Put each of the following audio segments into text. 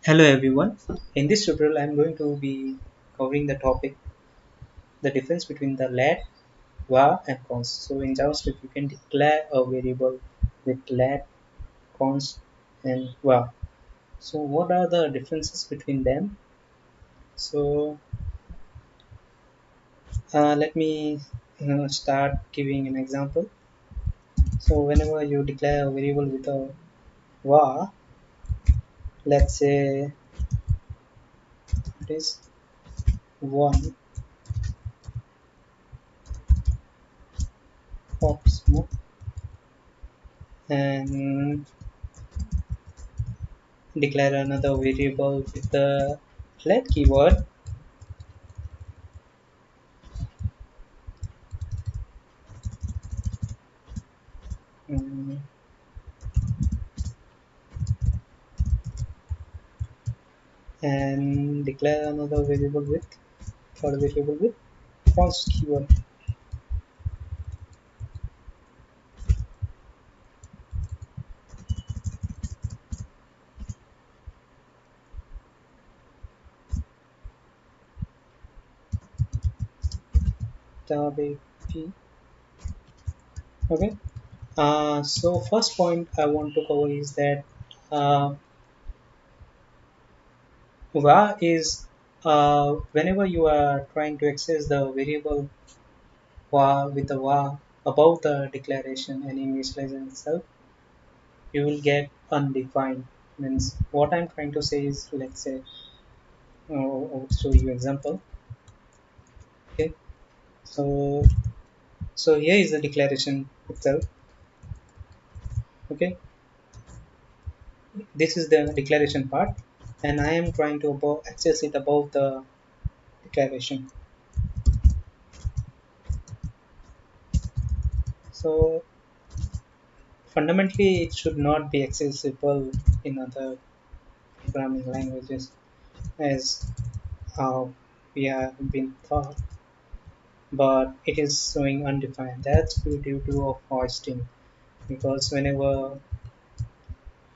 Hello everyone. In this tutorial, I am going to be covering the topic the difference between the let, var, and const. So in JavaScript, you can declare a variable with let, const, and var. So what are the differences between them? So let me start giving an example. So whenever you declare a variable with a var, let's say it is one pops and declare another variable with the let keyword. mm, and declare another variable with third variable with const keyword. Tab p. Okay. So first point I want to cover is that uh, var is whenever you are trying to access the variable var with the var above the declaration and initialization itself, you will get undefined. Means what I'm trying to say is, let's say, I'll show you example. Okay. So here is the declaration itself. Okay, this is the declaration part, and I am trying to access it above the declaration. So fundamentally it should not be accessible in other programming languages as how we have been taught, but it is showing undefined. That's due to of hoisting, because whenever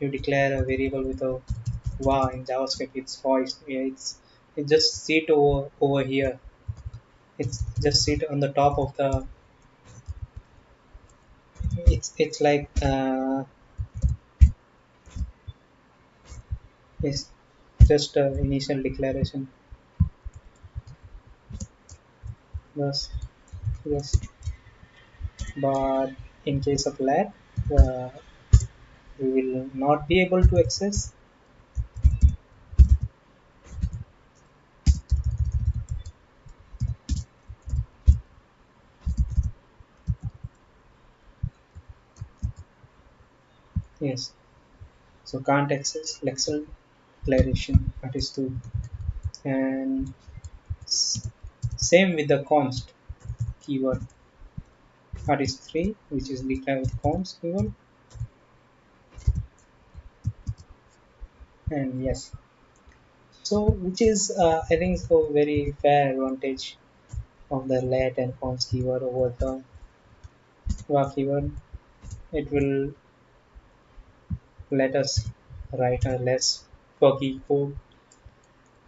you declare a variable with a var in JavaScript, it's hoist. Yeah, it just sit over here. It's just sit on the top of the. It's like it's just initial declaration. Yes, yes. But in case of lat, uh, we will not be able to access. Yes, so can't access Lexel declaration. That is two, and s- same with the const keyword. That is three, which is declared with const keyword. And yes, so which is I think so very fair advantage of the let and const keyword over the var keyword. It will let us write a less buggy code,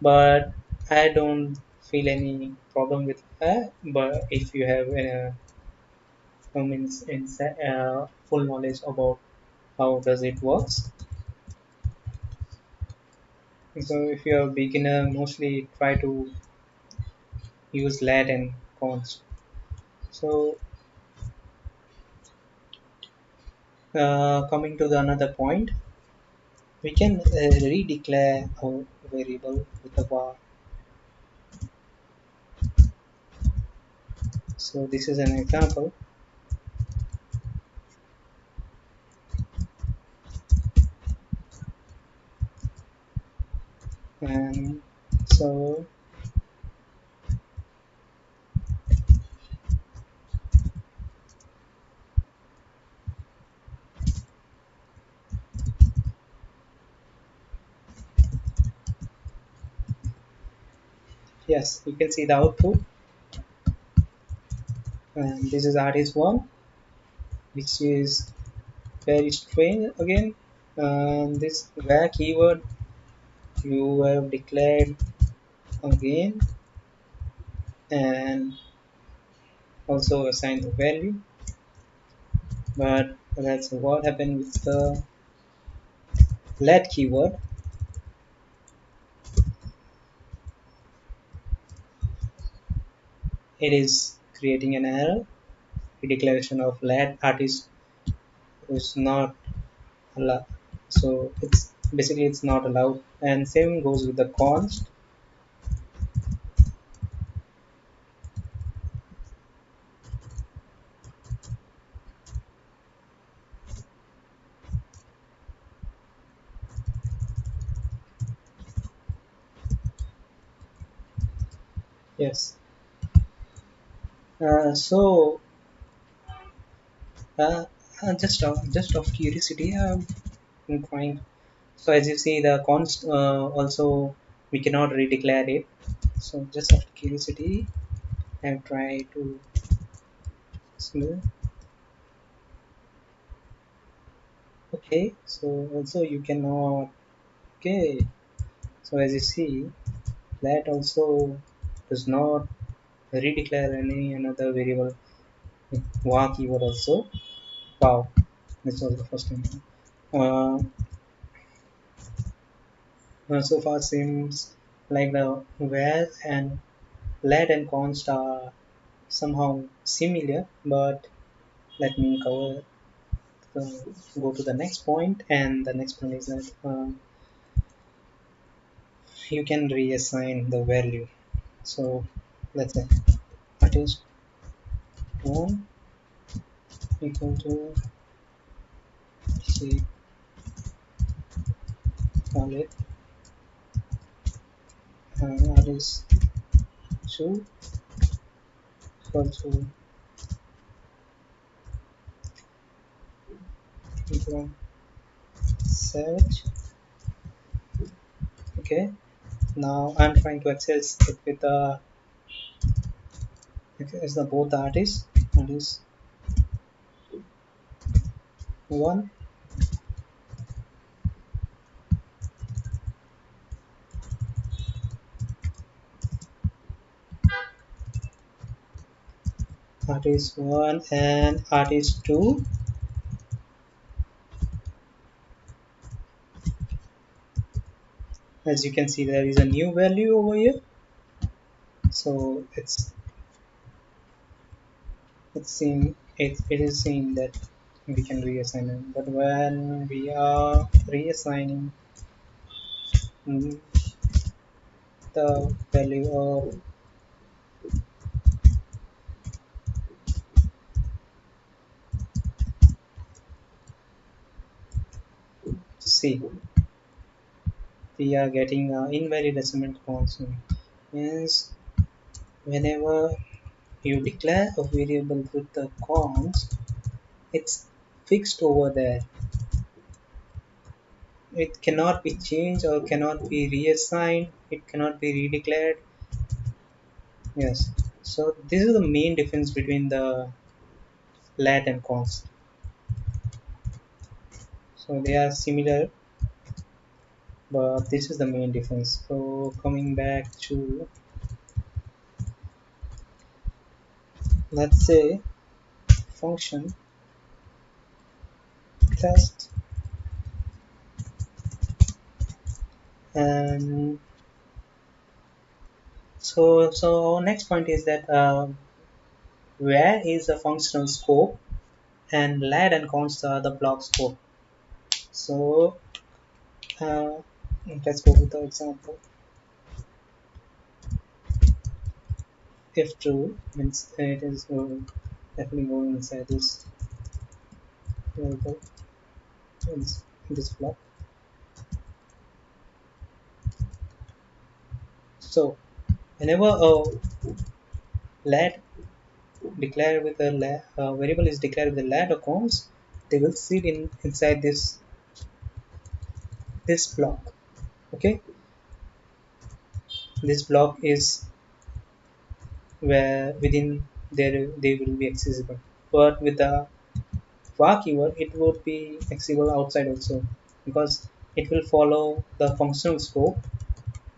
but I don't feel any problem with that. But if you have means full knowledge about how does it works, so if you're a beginner, mostly try to use lat and const. So coming to the another point, we can redeclare our variable with a var. So this is an example, and so yes, you can see the output, and this is artist one, which is very strange again. This var keyword you have declared again and also assign the value, but that's what happened with the let keyword. It is creating an error. The declaration of let artist is not allowed, so it's basically it's not allowed, and same goes with the const. Yes. So uh, just of curiosity, I'm trying. So as you see, the const also we cannot redeclare it. So just of curiosity, I've tried to smooth. Okay, so also you cannot. Okay, so as you see, that also does not redeclare any another variable var keyword also. Wow, this was the first time. Uh, so far seems like the where and let and const are somehow similar, but let me cover go to the next point, and the next point is that you can reassign the value. So let's say artist 1 equal to say call it artist 2 equal to equal search. Okay, now I'm trying to access it with the is the both artists. Artist 1, artist 1 and artist 2. As you can see, there is a new value over here, so it is saying that we can reassign it. But when we are reassigning mm, the value of C, we are getting invalid assignment constant. Means whenever you declare a variable with the const, it's fixed over there. It cannot be changed or cannot be reassigned. It cannot be redeclared. Yes. So this is the main difference between the lat and const. So they are similar, but this is the main difference. So coming back to, let's say, function test, and so our next point is that where is the functional scope, and lat and const are the block scope. So uh, let's go with the example. If true, means it is definitely going inside this variable in this block. So whenever a lat declared with a variable is declared with a lat or const, they will sit inside this block. Okay, this block is where within there they will be accessible. But with the var keyword, it would be accessible outside also, because it will follow the functional scope.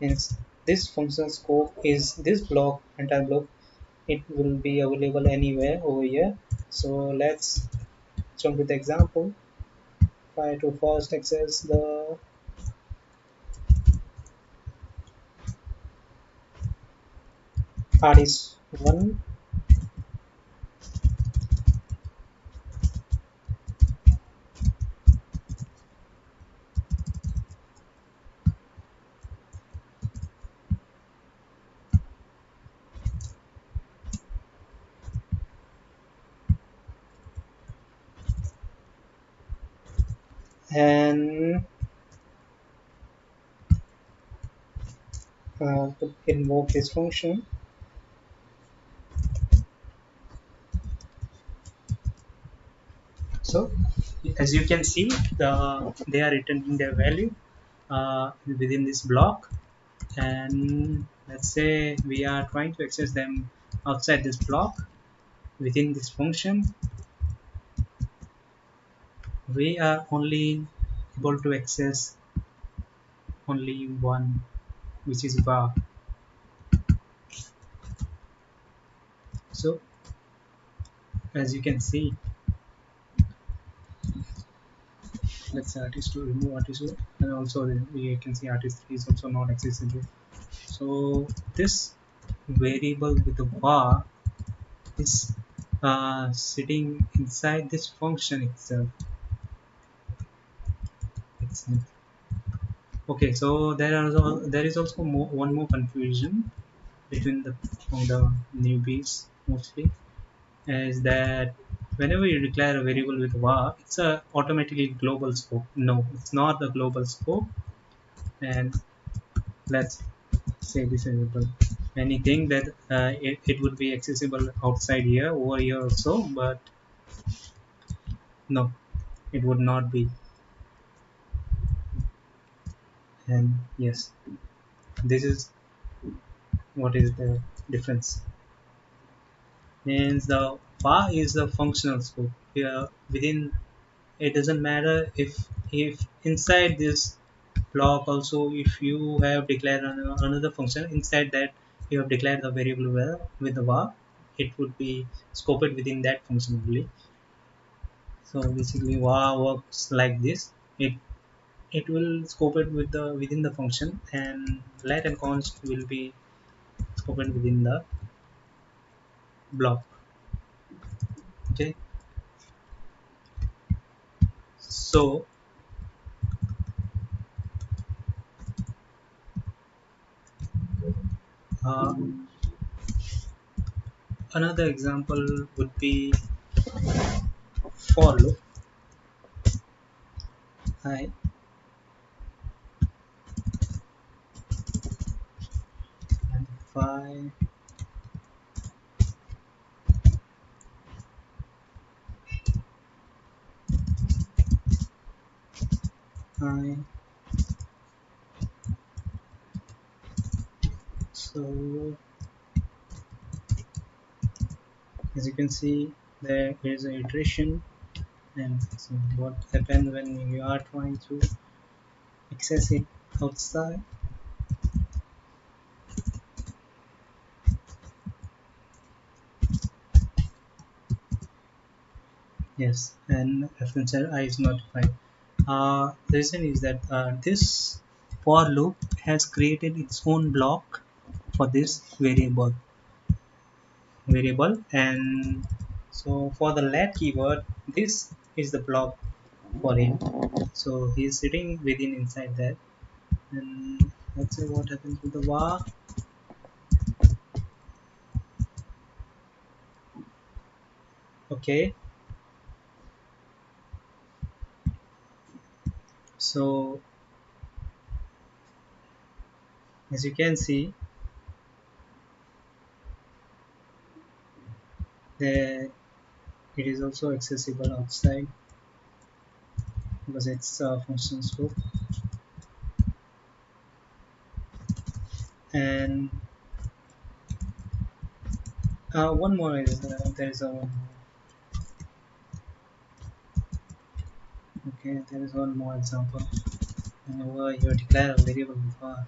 Hence, this functional scope is this block, entire block. It will be available anywhere over here. So let's jump to the example. Try to first access the artist one, and to invoke this function. So as you can see, they are returning their value within this block. And let's say we are trying to access them outside this block within this function. We are only able to access only one, which is var. So as you can see, let's say artist to remove artist two, and also we can see artist 3 is also not accessible. So this variable with the var is sitting inside this function itself. Okay, so there is also one more confusion between the newbies mostly, is that whenever you declare a variable with var, it's a automatically global scope. No, it's not the global scope. And let's say disable anything that it would be accessible outside here, over here also, but no, it would not be. And yes, this is what is the difference. Means the var is the functional scope here within. It doesn't matter if inside this block also, if you have declared another function inside that, you have declared the variable with the var, it would be scoped within that function only. So basically var works like this. It will scope it with the within the function, and let and const will be scoped within the block. Okay, so uh, another example would be for loop. I identify I. So as you can see, there is an iteration. And so what happens when you are trying to access it outside? Yes, and referential I is notified. The reason is that this for loop has created its own block for this variable. And so for the let keyword, this is the block for him. So he is sitting within inside that. And let's say what happens with the var. Okay, so as you can see, there it is also accessible outside because it's a function scope. And one more is there is a one more. Okay, there is one more example. whenever you declare a variable var,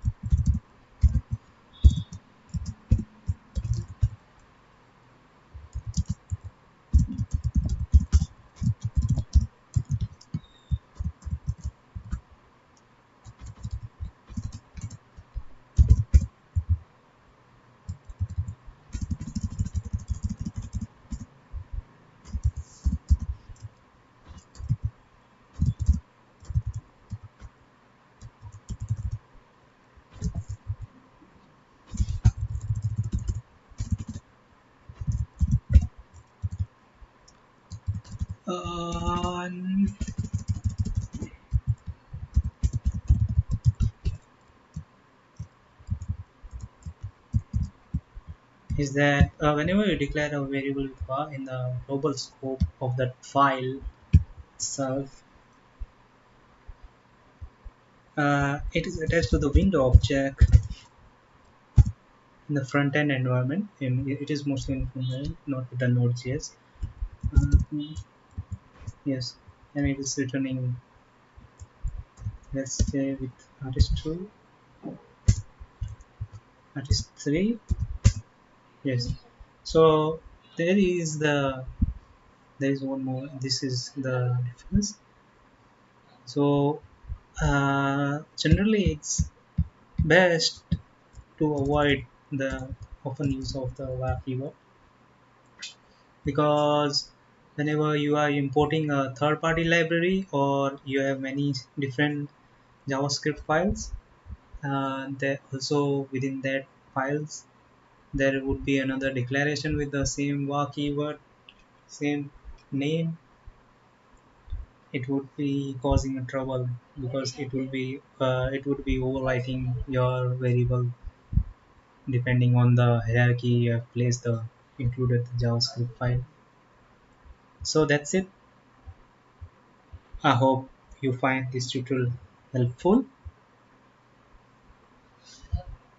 uh, is that whenever you declare a variable var in the global scope of that file itself, it is attached to the window object in the front end environment. It is mostly in front end, not with the Node.js. Uh, yes, and it is returning, let's say, with artist2, artist3. Yes. So there is one more. This is the difference. So generally, it's best to avoid the often use of the var keyword, because whenever you are importing a third-party library or you have many different JavaScript files, there also within that files there would be another declaration with the same var keyword, same name. It would be causing a trouble because it would be overwriting your variable depending on the hierarchy you have placed the included JavaScript file. So that's it. I hope you find this tutorial helpful.